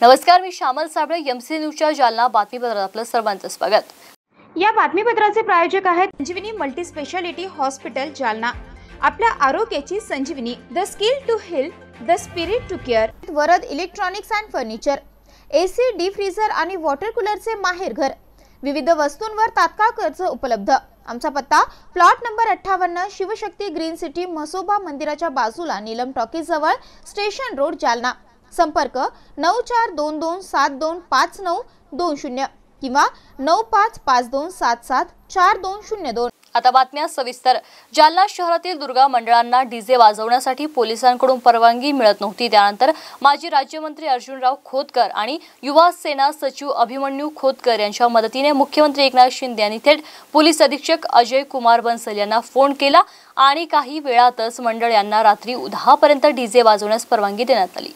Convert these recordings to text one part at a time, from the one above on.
नमस्कार, मी श्यामल साबळे, एमसी न्यूजच्या जालना बातमीपत्रात आपलं सर्वांचं स्वागत। या बातमीपत्राचे प्रायोजक आहेत Sanjivani multi speciality hospital Jalna. आपल्या आरोग्याची संजीवनी, the skill to heal, the spirit to care. Varad electronics and furniture, AC, D freezer आणि वॉटर कूलरचे माहेर घर। विविध वस्तूंवर तात्काळ कर्ज उपलब्ध। आमचा पत्ता plot number 58, Shivshakti green city, Mhasoba मंदिराच्या बाजूला, नीलम टॉकीज जवळ, स्टेशन रोड, जालना। संपर्क 9422725920 किंवा 9552774202। आता बातम्या सविस्तर। जालना शहरातील दुर्गा मंडळांना डीजे वाजवण्यासाठी पोलिसांकडून परवानगी मिळत नव्हती। त्यानंतर माजी राज्यमंत्री अर्जुनराव खोतकर आणि युवा सेना सचिव अभिमन्यू खोतकर यांच्या मदतीने मुख्यमंत्री एकनाथ शिंदे यांनी थेट पोलीस अधीक्षक अजय कुमार बन्सल यांना फोन केला आणि काही वेळातच मंडळ यांना रात्री 10 पर्यंत डीजे वाजवण्यास परवानगी देण्यात आली।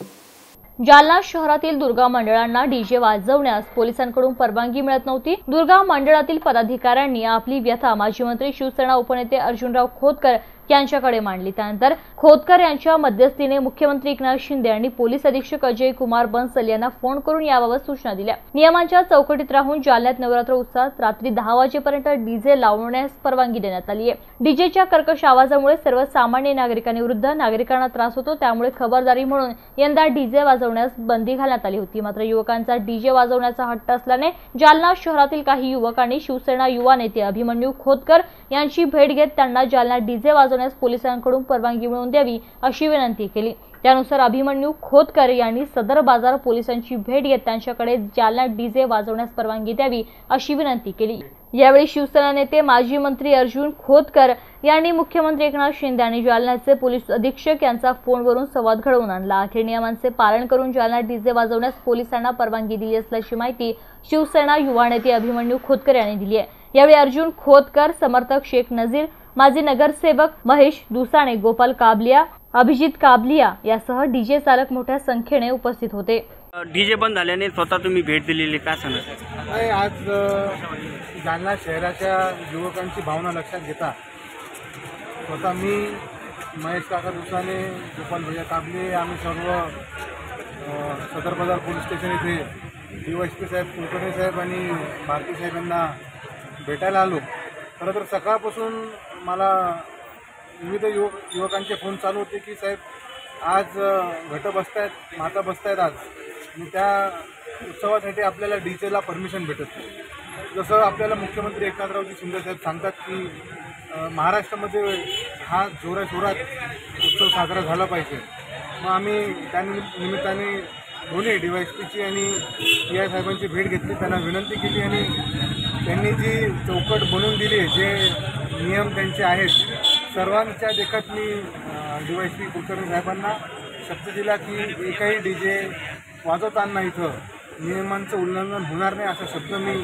जालना शहरातील दुर्गा मंडळांना डीजे वाजवण्यास पोलिसांकडून परवानगी मिळत नव्हती। दुर्गा मंडळातील पदाधिकाऱ्यांनी आपली व्यथा माजी मंत्री शिवसेना उपनेते अर्जुनराव खोतकर यांच्याकडे मांडली। त्यानंतर खोतकर यांच्या मध्यस्थीने मुख्यमंत्री एकनाथ शिंदे यांनी पोलीस अधीक्षक अजय कुमार बन्सल यांना फोन करून याबाबत सूचना दिल्या। नियमांच्या चौकटीत राहून जालन्यात नवरात्र उत्सवात रात्री 10 वाजेपर्यंत डीजे लावण्यास परवानगी देण्यात आली आहे। डीजेच्या कर्कश आवाजामुळे सर्वसामान्य नागरिकांविरुद्ध नागरिकांना त्रास होतो, त्यामुळे खबरदारी म्हणून यंदा डीजे वाजवण्यास बंदी घालण्यात आली होती। मात्र युवकांचा डीजे वाजवण्याचा हट्ट असल्याने जालना शहरातील काही युवकांनी शिवसेना युवा नेते अभिमन्यू खोतकर यांची भेट घेत त्यांना जालना डीजे पोलिसांकडून परवानगी मिळवून द्यावी अशी विनंती केली। त्यानुसार अभिमन्यू खोतकर यांनी सदर बाजार पोलिसांची भेट घेत त्यांच्याकडे जालना डीजे वाजवण्यास परवानगी द्यावी अशी विनंती केली। यावेळी शिवसेना नेते माजी मंत्री अर्जुन खोतकर यांनी मुख्यमंत्री एकनाथ शिंदे आणि जालन्याचे पोलीस अधीक्षक यांचा फोनवरून संवाद घडवून आणला। अखेर नियमांचे पालन करून जालना डीजे वाजवण्यास पोलिसांना परवानगी दिली असल्याची माहिती शिवसेना युवा नेते अभिमन्यू खोतकर यांनी दिली आहे। यावेळी अर्जुन खोतकर, समर्थक शेख नजीर, माजी नगरसेवक महेश दुसाणे, गोपाल काबलिया, अभिजित काबलिया यासह डीजे चालक मोठ्या संख्येने उपस्थित होते। डीजे बंद झाल्याने स्वतः तुम्ही भेट दिलेली, काय सांगणार? आज जालना शहराच्या युवकांची भावना लक्षात घेता स्वतः मी, महेश काका दुसाणे, गोपाल भैया काबले, आम्ही सर्व सदर बाजार पोलीस स्टेशन इथे DYSP साहेब, कुलकर्णी साहेब आणि भारती साहेबांना भेटायला आलो। खरं तर सकाळपासून मला विविध युवकांचे फोन चालू होते की साहेब आज घट बसतायत, माता बसतायत आज, आणि त्या उत्सवासाठी आपल्याला डीजेला परमिशन भेटत नाही। जसं आपल्याला मुख्यमंत्री एकनाथरावजी शिंदे साहेब सांगतात की महाराष्ट्रामध्ये हा जोराशोरात उत्सव साजरा झाला पाहिजे। मग आम्ही त्या निमित्ताने दोन्ही DYSPची आणि PI साहेबांची भेट घेतली, त्यांना विनंती केली आणि त्यांनी जी चौकट बनवून दिली, जे नियम त्यांचे आहेत, सर्वांच्या देखत मी DYSP कुलकर्णी साहेबांना शब्द दिला की एकही डीजे वाजवताना इथं नियमांचं उल्लंघन होणार नाही असा शब्द मी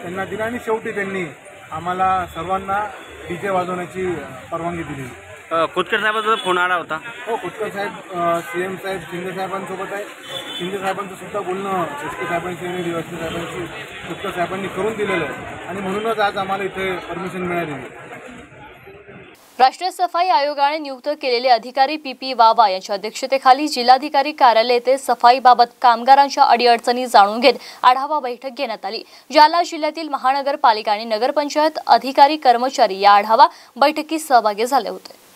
त्यांना दिला आणि शेवटी त्यांनी आम्हाला सर्वांना डीजे वाजवण्याची परवानगी दिली। खोतकर साहेबांचा फोन आला होता? हो, खोतकर साहेब CM साहेब शिंदे साहेबांसोबत आहे। शिंदे साहेबांचं सुद्धा बोलणं SP साहेबांशी आणि DYSP साहेबांशी खोतकर साहेबांनी करून दिलेलं आहे आणि म्हणूनच आज आम्हाला इथे परमिशन मिळाली। राष्ट्रीय सफाई आयोगाने नियुक्त केलेले अधिकारी PP वावा यांच्या अध्यक्षतेखाली जिल्हाधिकारी कार्यालय येथे सफाईबाबत कामगारांच्या अडीअडचणी जाणून घेत आढावा बैठक घेण्यात आली। जालना जिल्ह्यातील महानगरपालिका आणि नगरपंचायत अधिकारी कर्मचारी या आढावा बैठकीत सहभागी झाले होते।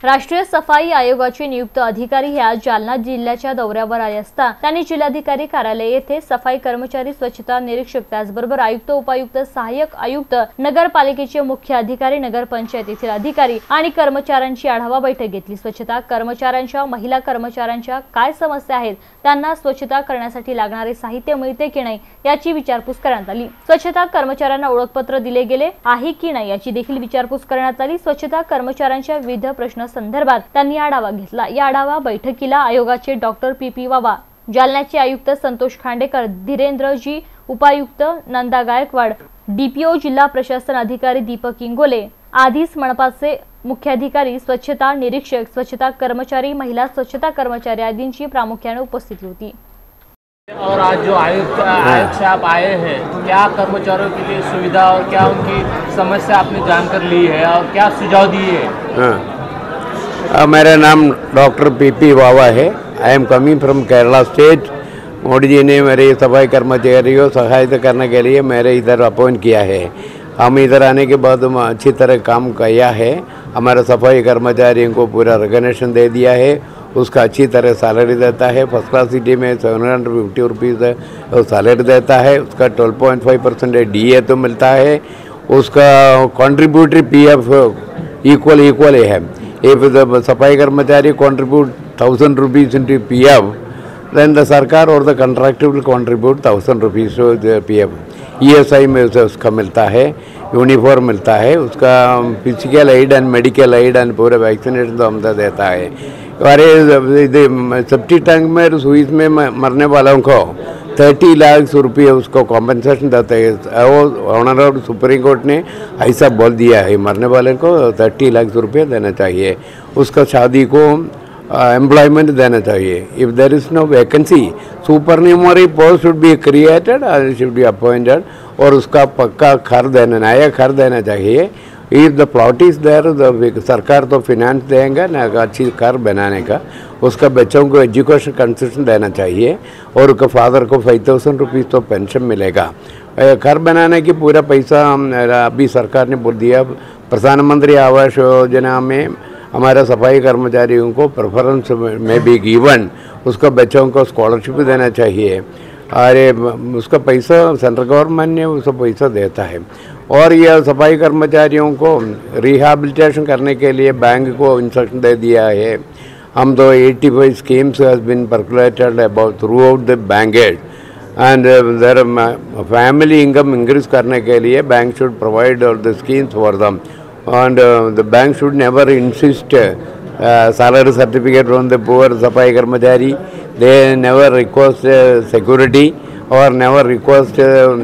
राष्ट्रीय सफाई आयोगाचे नियुक्त अधिकारी हे आज जालना जिल्ह्याच्या दौऱ्यावर आले असता त्यांनी जिल्हाधिकारी कार्यालय येथे सफाई कर्मचारी, स्वच्छता निरीक्षक, त्याचबरोबर आयुक्त, उपायुक्त, सहाय्यक आयुक्त, नगरपालिकेचे मुख्य अधिकारी, नगरपंचायतीतील अधिकारी आणि कर्मचाऱ्यांची आढावा बैठक घेतली। स्वच्छता कर्मचाऱ्यांच्या, महिला कर्मचाऱ्यांच्या काय समस्या आहेत, त्यांना स्वच्छता करण्यासाठी लागणारे साहित्य मिळते की नाही याची विचारपूस करण्यात आली। स्वच्छता कर्मचाऱ्यांना ओळखपत्र दिले गेले आहे की नाही याची देखील विचारपूस करण्यात आली। स्वच्छता कर्मचाऱ्यांच्या विविध प्रश्न संदर्भात त्यांनी आढावा घेतला। या आढावा बैठकीला आयोगाचे डॉक्टर PP वावा, जालन्याचे आयुक्त संतोष खांडेकर, धीरेंद्रजी उपायुक्त, नंदा गायकवाड, DPO जिल्हा प्रशासन अधिकारी दीपक इंगोले आदीच मनपाचे मुख्याधिकारी, स्वच्छता निरीक्षक, स्वच्छता कर्मचारी, महिला स्वच्छता कर्मचारी आदींची प्रामुख्याने उपस्थिती होती। और आज जो आयुक्त साहब आए हैं, क्या कर्मचारियों के लिए सुविधा और क्या उनकी समस्या आपने जानकर ली है और क्या सुझाव दिए हैं? मेरा नाम डॉक्टर PP वावा है। I am coming from Kerala state Modi ji ने मेरे सफाई कर्मचारियों को सहायता करने के लिए मेरे इधर अपॉइंट किया है। हम इधर आने के बाद हम अच्छी तरह काम किया है। हमारे सफाई कर्मचारियों को पूरा रिकग्निशन दे दिया है। उसका अच्छी तरह सैलरी देता है। फर्स्ट क्लास सिटी में 750 रुपीज़ सैलरी देता है। उसका 12.5% DA तो मिलता है। उसका कॉन्ट्रीब्यूटरी PF इक्वल है। इफ द सफाई कर्मचारी contribute 1000 rupees into PF, then the सरकार और the contractor will contribute 1000 rupees to PF। ESI में उसे उसका मिलता है, यूनिफॉर्म मिलता है, उसका physical aid and medical aid and पूरा वैक्सीनेशन तो हमदा देता है। अरे सेप्टिक टैंक में सुइस में मरने वालों को 30 लाख रुपये उसको कॉम्पनसेशन देता है। वो ऑनरेबल सुप्रीम कोर्ट ने ऐसा बोल दिया है, मरने वाले को 30 लाख रुपये देना चाहिए। उसका शादी को एम्प्लॉयमेंट देना चाहिए। If there is no vacancy, supernumerary post should be created और शुड बी अपॉइंटेड, और उसका पक्का घर देना, नया घर देना चाहिए। If the plot is there, सरकार तो फिनेंस देंगे ना अच्छी घर बनाने का। उसका बच्चों को एजुकेशन कंसेशन देना चाहिए, और उसका फादर को 5000 रुपीज़ तो पेंशन मिलेगा। घर बनाने की पूरा पैसा अभी सरकार ने बोल दिया। प्रधानमंत्री आवास योजना में हमारे सफाई कर्मचारियों को प्रेफरेंस में भी गिवन, उसका बच्चों को स्कॉलरशिप देना चाहिए। अरे उसका पैसा सेंट्रल गवर्नमेंट ने उसका पैसा देता है। और यह सफाई कर्मचारियों को रिहैबिलिटेशन करने के लिए बैंक को इंस्ट्रक्शन दे दिया है। हम तो 85 schemes has been percolated about throughout the bank and their family income increase करने के लिए bank should provide all the schemes for them, and the bank should never insist salary certificate from the poor सफाई कर्मचारी. They never request security or never request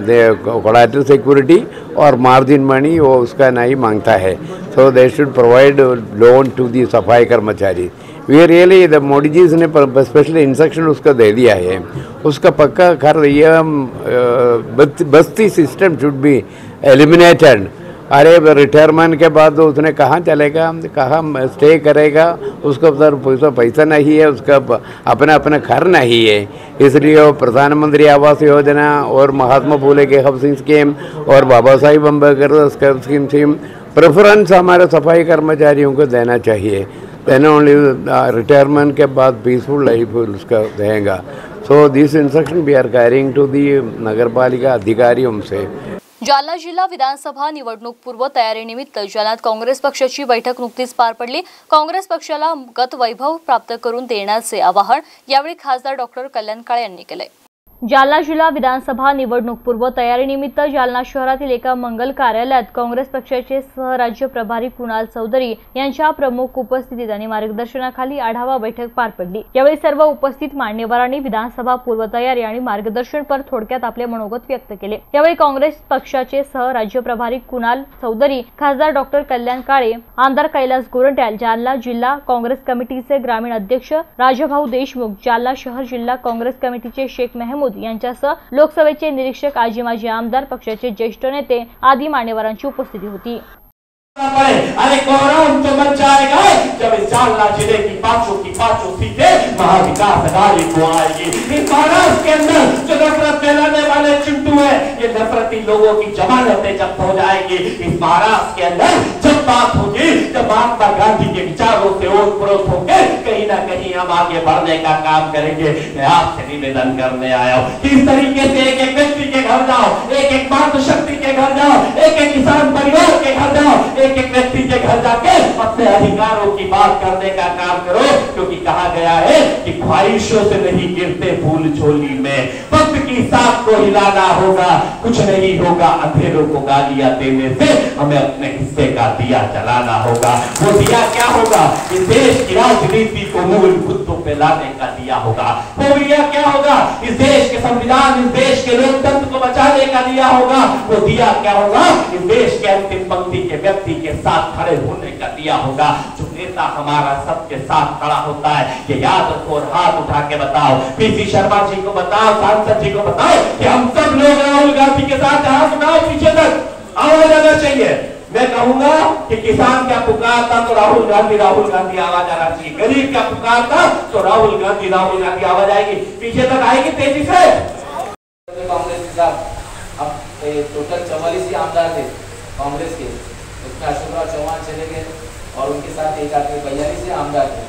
the collateral security or margin money, वो उसका नहीं मांगता है. So they should provide loan to the सफाई कर्मचारी. We really the Modi ji ने स्पेशली इंस्ट्रक्शन उसका दे दिया है. उसका पक्का घर यह बस्ती सिस्टम शुड बी एलिमिनेटेड. अरे रिटायरमेंट के बाद उसने कहाँ चलेगा, कहाँ स्टे करेगा, उसको सर पैसा नहीं है, उसका अपना अपना घर नहीं है. इसलिए वो प्रधानमंत्री आवास योजना और महात्मा फुले के हाउसिंग स्कीम और बाबा साहिब अम्बेडकर स्कीम प्रेफरेंस हमारे सफाई कर्मचारियों को देना चाहिए. देन ओनली रिटायरमेंट के बाद पीसफुल लाइफ उसका रहेगा. So this instruction we are carrying to the नगर पालिका अधिकारियों से. जालना जिल्हा विधानसभा निवडणूक पूर्व तयारीनिमित्त जालन्यात काँग्रेस पक्षाची बैठक नुकतीच पार पडली. काँग्रेस पक्षाला गत वैभव प्राप्त करून देण्याचे आवाहन यावेळी खासदार डॉक्टर कल्याण काळे यांनी केले. जालना जिल्हा विधानसभा निवडणूक पूर्व तयारीनिमित्त जालना शहरातील एका मंगल कार्यालयात काँग्रेस पक्षाचे सहराज्य प्रभारी कुणाल चौधरी यांच्या प्रमुख उपस्थितीत आणि मार्गदर्शनाखाली आढावा बैठक पार पडली. यावेळी सर्व उपस्थित मान्यवरांनी विधानसभा पूर्व तयारी आणि मार्गदर्शनपर थोडक्यात आपले मनोगत व्यक्त केले. यावेळी काँग्रेस पक्षाचे सहराज्य प्रभारी कुणाल चौधरी, खासदार डॉक्टर कल्याण काळे, आमदार कैलास गोरंट्याल, जालना जिल्हा काँग्रेस कमिटीचे ग्रामीण अध्यक्ष राजभाऊ देशमुख, जालना शहर जिल्हा काँग्रेस कमिटीचे शेख महमूद यांच्यासह लोकसभेचे निरीक्षक, आजी माजी आमदार, पक्षाचे ज्येष्ठ नेते आदी मान्यवरांची उपस्थिती होती. अरे कोहराम तो मच जाएगा जब इस जालना जिले की पांचों सीटें महाविकास अघाड़ी को आएगी. इस महाराष्ट्र के अंदर जो नफरत फैलाने वाले चिंटू है, ये नफरती लोगों की जमानतें जब्त हो जाएगी. इस महाराष्ट्र के अंदर जब बात होगी, जब महात्मा गांधी के विचारों से ओतप्रोत होकर कहीं ना कहीं हम आगे बढ़ने का काम करेंगे. मैं आपसे निवेदन करने आया हूँ कि इस तरीके से एक एक व्यक्ति के घर जाओ, एक एक मातृशक्ति के घर जाओ, एक एक किसान परिवार के घर जाओ, एक एक व्यक्ति के घर जाके अपने अधिकारों की बात करने का काम करो. क्योंकि कहा गया है कि ख्वाहिशों से नहीं गिरते फूल झोली में, वक्त की साख को हिलाना होगा. कुछ नहीं होगा अंधेरों को गालियां देने से, हमें अपने हिस्से का दिया जलाना होगा. वो दिया क्या होगा? इस देश की राजनीति को मूल मुद्दों पे लाने का दिया होगा. वो दिया क्या होगा? इस देश के संविधान, इस देश के लोकतंत्र को बचाने का दिया होगा. वो दिया क्या होगा? इस देश के अंतिम पंक्ति के व्यक्ति के साथ खड़े होने का दिया होगा. जो नेता हमारा सबके साथ खड़ा होता है, ये याद रखो और हाथ उठा के बताओ. पीसी शर्मा जी को बताओ, सांसद जी को बताओ कि हम सब लोग राहुल गांधी के साथ हाथ उठाओ, पीछे तक आवाज आना चाहिए. मैं कहूंगा कि किसान क्या पुकारता तो राहुल गांधी आवाज आना चाहिए, गरीब क्या पुकारता तो राहुल गांधी आवाज आएगी, पीछे तक आएगी तेजी से। कांग्रेस के साथ अब टोटल 44 ही आमदार थे कांग्रेस के, उसमें अशोकराव चौहान चले गए और उनके साथ एक आदमी 42 ही आमदार थे।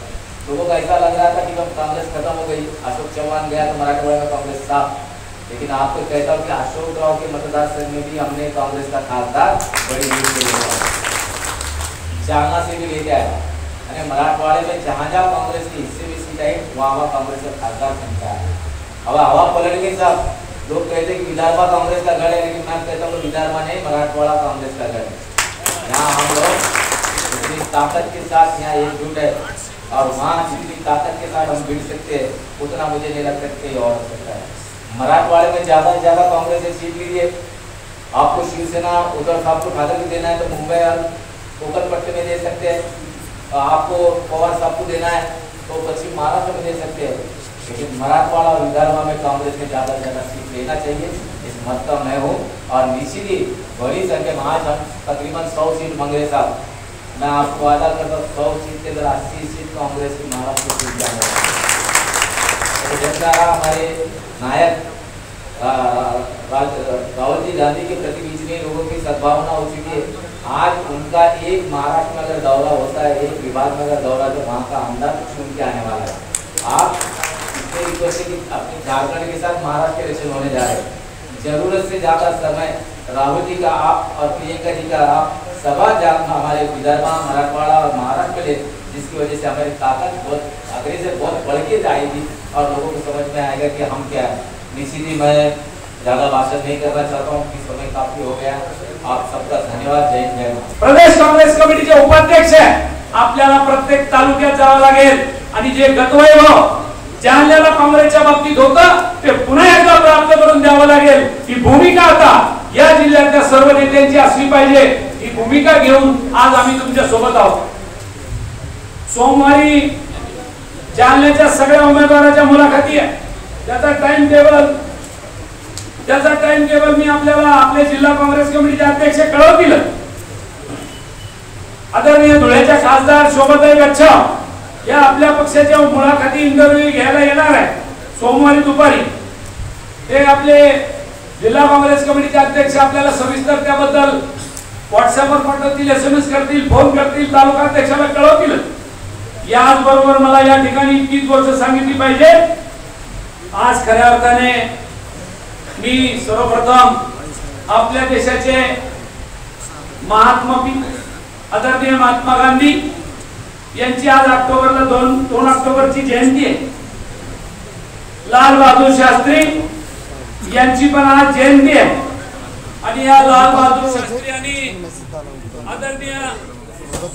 लोगों को ऐसा लग रहा था कि अब कांग्रेस खत्म हो गई, अशोक चौहान गया तो मराठवाड़ा में कांग्रेस था। लेकिन आपको कहता हूँ कि अशोक राव के मतदार संघ में भी हमने कांग्रेस का खासदार बड़ी लीड से लेकर जालना से भी लेके आया, यानी मराठवाड़े में जहाँ जहाँ कांग्रेस की हिस्से में सीट आई वहाँ कांग्रेस का खासदार संख्या है। अब हवा पलट गई साहब, लोग कहते हैं कि विदर्भा कांग्रेस का गढ़ है, लेकिन मैं कहता हूँ विदर्भा नहीं, मराठवाड़ा कांग्रेस का गढ़ है। यहाँ हम लोग इतनी ताकत के साथ यहाँ एकजुट है और वहाँ जितनी ताकत के साथ हम भिड़ सकते हैं उतना मुझे नहीं लगता कि और हो सकता है। मराठवाड़े में ज़्यादा से ज़्यादा कांग्रेस ने सीट ली है। आपको शिवसेना उद्धव साहब को ठाकरे को देना है तो मुंबई और कोकण पट्टी में दे सकते हैं, आपको पवार साहब को देना है तो पश्चिम महाराष्ट्र में दे सकते हैं, लेकिन मराठवाड़ा और विदर्भा में कांग्रेस ने ज़्यादा से ज़्यादा सीट लेना चाहिए। इस मत का मैं हूँ और निश्चित ही बड़ी संख्या में आज हम तकरीबन 100 सीट मांग रहे साहब, मैं आपको वादा करता हूँ 100 सीट के अंदर 80 सीट कांग्रेस की महाराष्ट्र में सीट जाने वाली। हमारे नायक राहुल जी गांधी के प्रति बीच में लोगों की सद्भावना हो चुकी है। आज उनका एक महाराष्ट्र में अगर दौरा होता है, एक विभाग में अगर दौरा, तो वहाँ का आमदार चुन के आने वाला है। आप इससे रिक्वेस्ट है कि अपने झारखंड के साथ महाराष्ट्र के इलेक्शन होने जा रहे हैं, जरूरत से ज़्यादा समय राहुल जी का आप और प्रियंका जी का आप सभा हमारे विदर्भा, मराठवाड़ा और महाराष्ट्र में, जिसकी वजह से हमारी ताकत बहुत आगे से बहुत बढ़ के जाएगी और लोगों को समझ में आएगा कि हम क्या है। निश्चित ही मैं ज़्यादा भाषण नहीं करना चाहता हूँ कि समय काफी हो गया। आप सबका धन्यवाद। जय हिंद, जय भारत। प्रदेश काँग्रेस कमिटीचे उपाध्यक्ष आहे, आपल्याला प्रत्येक तालुक्यात जावं लागेल आणि जे गतवैभव जालन्याला काँग्रेसच्या बाबतीत होतं ते पुन्हा एकदा प्राप्त करून द्यावं लागेल। ही भूमिका आता या जिल्ह्यातल्या सर्व नेत्यांची असली पाहिजे। ही भूमिका घेऊन आज आम्ही तुमच्या सोबत आहोत। सोमवारी जालन्याच्या सगळ्या उमेदवारांच्या मुलाखती आहे, त्याचा टाइम टेबल मी आपल्याला आपले जिल्हा काँग्रेस कमिटीचे अध्यक्ष कळवतील। आदरणीय धुळ्याच्या खासदार शोभाताई गच्छाव या आपल्या पक्षाच्या मुलाखती इंटरव्ह्यू घ्यायला येणार आहे सोमवारी दुपारी। ते आपले जिल्हा काँग्रेस कमिटीचे अध्यक्ष आपल्याला सविस्तर त्याबद्दल व्हॉट्सअपवर पाठवतील, SMS करतील, फोन करतील, तालुका अध्यक्षाला कळवतील। याचबरोबर मला या ठिकाणी इतकीच गोष्ट सांगितली पाहिजे, आज खऱ्या अर्थाने मी सर्वप्रथम आपल्या देशाचे आदरणीय महात्मा गांधी यांची आज ऑक्टोबरला 2 ऑक्टोबरची जयंती आहे। लाल बहादूर शास्त्री यांची पण आज जयंती आहे आणि या लाल बहादूर शास्त्री आणि आदरणीय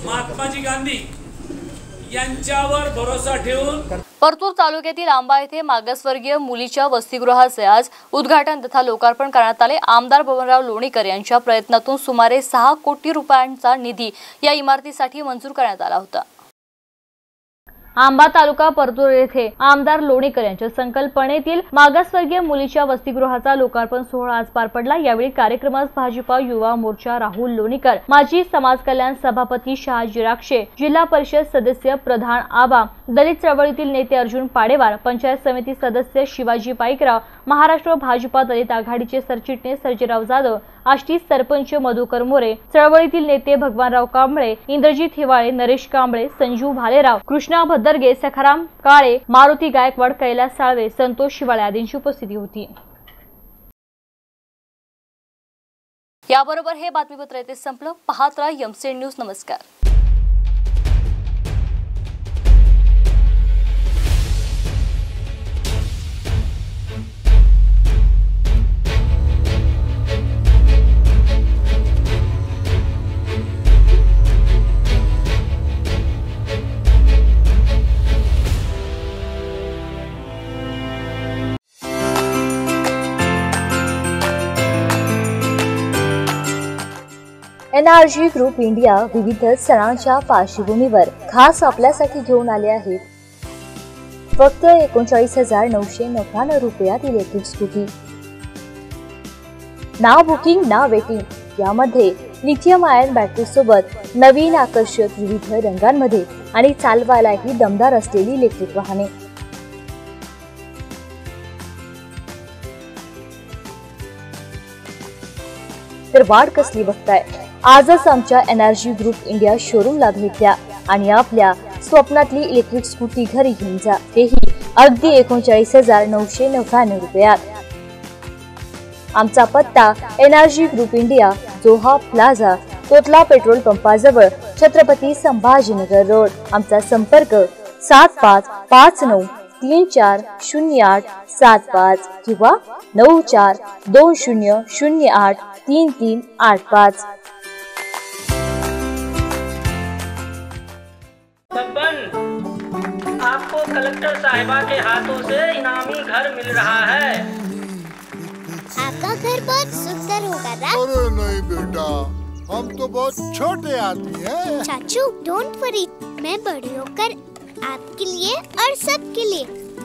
महात्माजी गांधी यांच्यावर भरोसा ठेवून परतूर तालुक्यातील आंबा येथे मागासवर्गीय मुलीच्या वसतिगृहाचे आज उद्घाटन तथा लोकार्पण करण्यात आले। आमदार बबनराव लोणीकर यांच्या प्रयत्नातून सुमारे 6 कोटी रुपयांचा निधी या इमारतीसाठी मंजूर करण्यात आला होता। आंबा तालुका परतूर येथे आमदार लोणीकर यांच्या संकल्पनेतील मागासवर्गीय मुलीच्या वसतिगृहाचा लोकार्पण सोहळा आज पार पडला। यावेळी कार्यक्रमास भाजपा युवा मोर्चा राहुल लोणीकर, माजी समाज कल्याण सभापती शहाजी राक्षे, जिल्हा परिषद सदस्य प्रधान आबा, दलित चळवळीतील नेते अर्जुन पाडेवार, पंचायत समिती सदस्य शिवाजी पाईकराव, महाराष्ट्र भाजपा दलित आघाडीचे सरचिटणीस सर्जेराव जाधव, आष्टी सरपंच मधुकर मोरे, चळवळीतील नेते भगवानराव कांबळे, इंद्रजित हिवाळे, नरेश कांबळे, संजू भालेराव, कृष्णा भद्दरगे, सखाराम काळे, मारुती गायकवाड, कैलास साळवे, संतोष शिवाळे आदींची उपस्थिती होती। याबरोबर हे बातमीपत्र येथे संपलं। पाहत रहा एमसीएन न्यूज। नमस्कार। NRG ग्रुप इंडिया विविध सणांच्या पार्श्वभूमीवर खास आपल्यासाठी घेऊन आले आहेत फक्त 39,999 रुपयात इलेक्ट्रिक स्कूटी। ना बुकिंग ना वेटिंग, यामध्ये लिथियम आयन बॅटरी सोबत नवीन आकर्षक विविध रंगांमध्ये आणि चालवायलाही दमदार असलेली इलेक्ट्रिक वाहने। तर वाढ कसली बघताय, आजच आमच्या एनर्जी ग्रुप इंडिया शोरूमला भेट द्या आणि आपल्या स्वप्नातली इलेक्ट्रिक स्कूटी घरी घेऊन जा, तेही अगदी 39,999 रुपयात। आमचा पत्ता energy group India, Joha plaza, Totla petrol पंपाजवळ, छत्रपती संभाजीनगर रोड। आमचा संपर्क 7550340875 किंवा 9420083385। आपको कलेक्टर साहिबा के हाथों से इनामी घर मिल रहा है। आपका घर बहुत सुंदर होगा ना? अरे नहीं बेटा, हम तो बहुत छोटे आदमी हैं। चाचू डोंट वरी, मैं बड़ी होकर आपके लिए और सबके लिए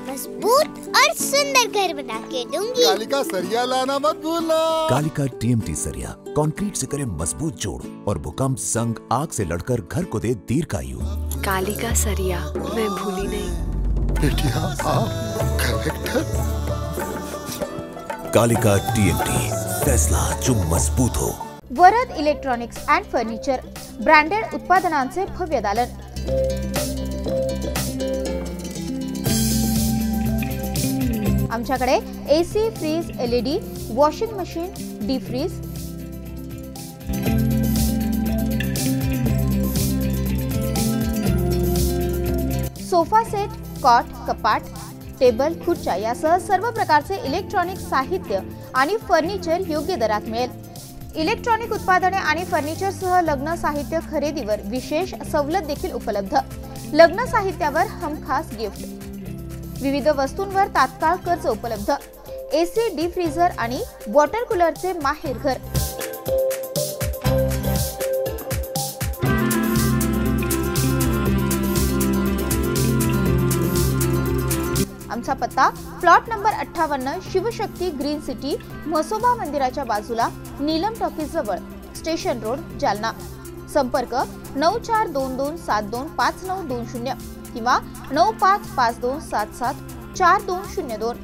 मजबूत और सुंदर घर बना के दूंगी। कालिका सरिया लाना मत भूलना। कालिका TMT सरिया कंक्रीट से करे मजबूत जोड़ और भूकंप संग आग से लड़कर घर को दे दीर्घायु। कालिका सरिया मैं भूली नहीं। बेटिया आप कलेक्टर। कालिका TMT, फैसला जो मजबूत हो। Varad electronics and furniture branded उत्पादनांचे भव्य दालन। आमच्याकडे AC, fridge, LED, washing machine, deep fridge, sofa set, cot, कपाट, टेबल, खुर्च्या यासह सर्व प्रकारचे इलेक्ट्रॉनिक साहित्य आणि फर्निचर योग्य दरात मिळेल। इलेक्ट्रॉनिक उत्पादने आणि फर्निचरसह लग्न साहित्य खरेदीवर विशेष सवलत देखील उपलब्ध। लग्न साहित्यावर हमखास गिफ्ट, विविध वस्तूंवर तात्काळ कर्ज उपलब्ध। AC, डीप फ्रीजर आणि वॉटर कूलरचे माहेर घर। आमचा पत्ता plot number 58, Shivshakti green city, Mhasoba मंदिराच्या बाजूला, नीलम टॉकीज जवळ, स्टेशन रोड, जालना। संपर्क 9422725920 किंवा 9552774202।